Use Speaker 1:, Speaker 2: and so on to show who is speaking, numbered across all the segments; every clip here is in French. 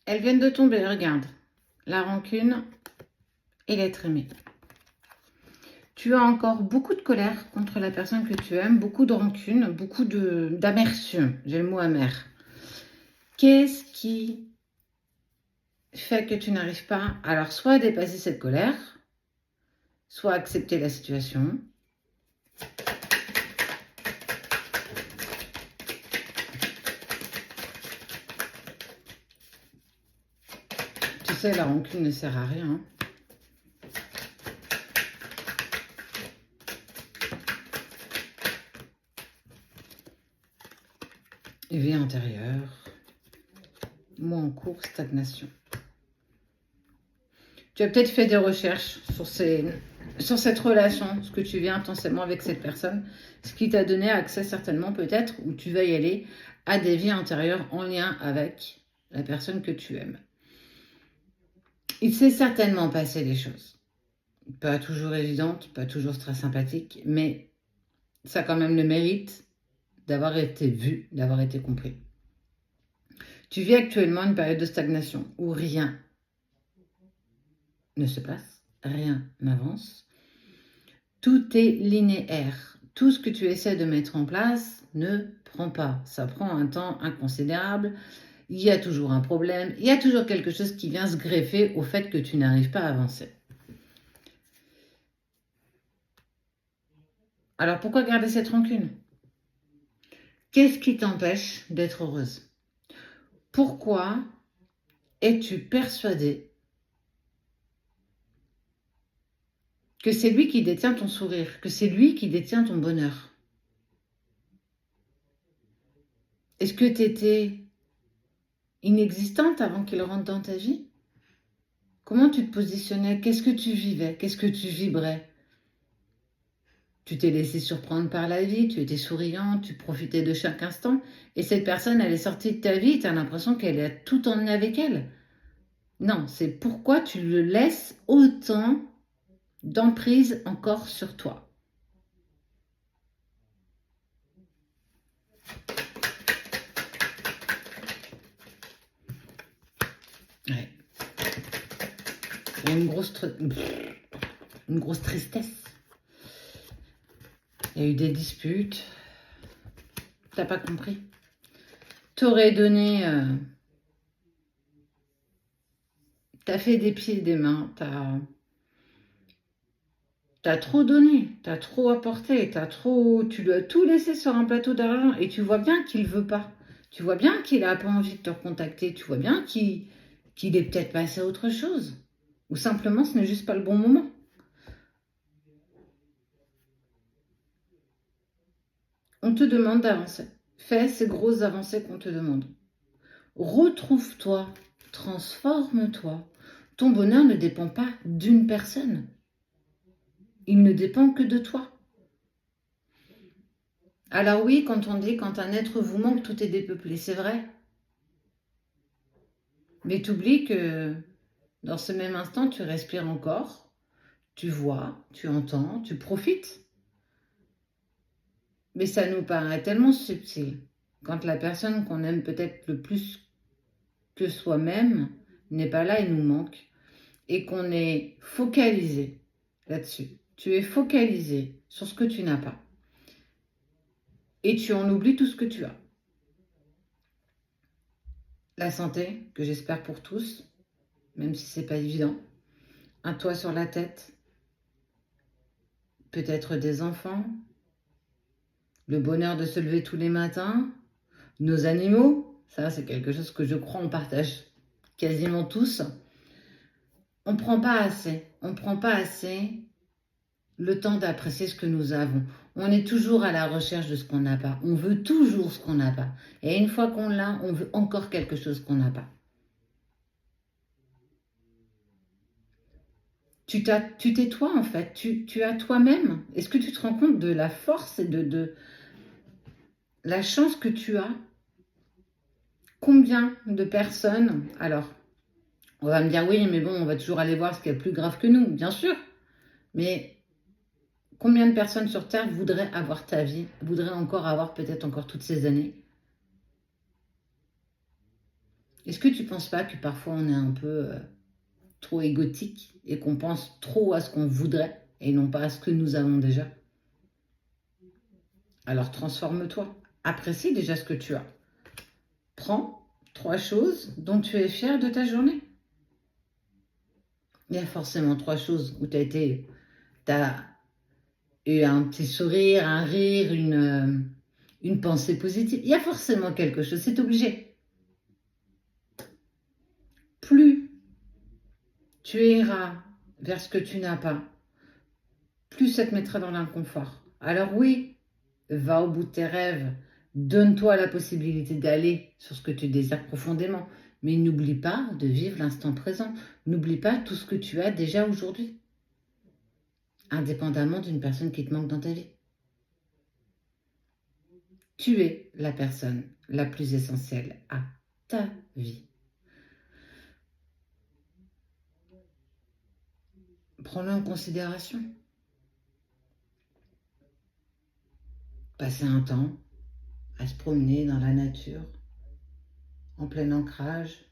Speaker 1: Elles viennent de tomber, regarde. La rancune et l'être aimé. Tu as encore beaucoup de colère contre la personne que tu aimes, beaucoup de rancune, beaucoup d'amertume. J'ai le mot amer. Qu'est-ce qui fait que tu n'arrives pas, alors soit à dépasser cette colère, soit à accepter la situation, tu sais, la rancune ne sert à rien. Vie intérieure, mot en cours, stagnation. Tu as peut-être fait des recherches sur cette relation, ce que tu vis intensément avec cette personne, ce qui t'a donné accès certainement peut-être, où tu vas y aller, à des vies intérieures en lien avec la personne que tu aimes. Il s'est certainement passé des choses. Pas toujours évidentes, pas toujours très sympathiques, mais ça a quand même le mérite d'avoir été vu, d'avoir été compris. Tu vis actuellement une période de stagnation où rien ne se passe, rien n'avance. Tout est linéaire. Tout ce que tu essaies de mettre en place ne prend pas. Ça prend un temps inconsidérable. Il y a toujours un problème. Il y a toujours quelque chose qui vient se greffer au fait que tu n'arrives pas à avancer. Alors pourquoi garder cette rancune? Qu'est-ce qui t'empêche d'être heureuse? Pourquoi es-tu persuadée que c'est lui qui détient ton sourire, que c'est lui qui détient ton bonheur? Est-ce que tu étais inexistante avant qu'il rentre dans ta vie? Comment tu te positionnais? Qu'est-ce que tu vivais? Qu'est-ce que tu vibrais? Tu t'es laissé surprendre par la vie, tu étais souriante, tu profitais de chaque instant, et cette personne, elle est sortie de ta vie, tu as l'impression qu'elle a tout emmené avec elle. Non, c'est pourquoi tu le laisses autant d'emprise encore sur toi. Ouais. Il y a une grosse tristesse. Il y a eu des disputes. T'as pas compris. T'aurais donné... T'as fait des pieds et des mains. T'as trop donné. T'as trop apporté. Tu lui as tout laissé sur un plateau d'argent. Et tu vois bien qu'il veut pas. Tu vois bien qu'il a pas envie de te recontacter. Tu vois bien qu'il est peut-être passé à autre chose. Ou simplement, ce n'est juste pas le bon moment. On te demande d'avancer. Fais ces grosses avancées qu'on te demande. Retrouve-toi, transforme-toi. Ton bonheur ne dépend pas d'une personne. Il ne dépend que de toi. Alors oui, quand on dit quand un être vous manque, tout est dépeuplé, c'est vrai. Mais tu oublies que dans ce même instant, tu respires encore, tu vois, tu entends, tu profites. Mais ça nous paraît tellement subtil quand la personne qu'on aime peut-être le plus que soi-même n'est pas là et nous manque et qu'on est focalisé là-dessus. Tu es focalisé sur ce que tu n'as pas et tu en oublies tout ce que tu as. La santé, que j'espère pour tous, même si c'est pas évident. Un toit sur la tête, peut-être des enfants, le bonheur de se lever tous les matins, nos animaux, ça c'est quelque chose que je crois on partage quasiment tous. On prend pas assez le temps d'apprécier ce que nous avons. On est toujours à la recherche de ce qu'on n'a pas. On veut toujours ce qu'on n'a pas. Et une fois qu'on l'a, on veut encore quelque chose qu'on n'a pas. Tu t'es toi en fait, tu as toi-même. Est-ce que tu te rends compte de la force et de la chance que tu as? Combien de personnes, alors on va me dire oui mais bon on va toujours aller voir ce qui est plus grave que nous, bien sûr, mais combien de personnes sur Terre voudraient avoir ta vie, voudraient encore avoir peut-être encore toutes ces années? Est-ce que tu ne penses pas que parfois on est un peu trop égotique et qu'on pense trop à ce qu'on voudrait et non pas à ce que nous avons déjà? Alors transforme-toi. Apprécie déjà ce que tu as. Prends 3 choses dont tu es fier de ta journée. Il y a forcément 3 choses où tu as eu un petit sourire, un rire, une pensée positive. Il y a forcément quelque chose, c'est obligé. Plus tu iras vers ce que tu n'as pas, plus ça te mettra dans l'inconfort. Alors oui, va au bout de tes rêves, donne-toi la possibilité d'aller sur ce que tu désires profondément, mais n'oublie pas de vivre l'instant présent. N'oublie pas tout ce que tu as déjà aujourd'hui, indépendamment d'une personne qui te manque dans ta vie. Tu es la personne la plus essentielle à ta vie. Prends-le en considération. Passer un temps à se promener dans la nature, en plein ancrage,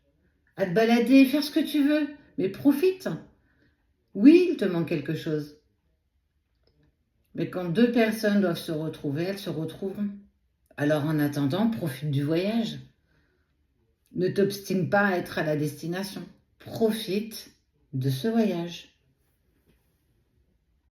Speaker 1: à te balader, faire ce que tu veux, mais profite. Oui, il te manque quelque chose. Mais quand 2 personnes doivent se retrouver, elles se retrouveront. Alors en attendant, profite du voyage. Ne t'obstine pas à être à la destination. Profite de ce voyage.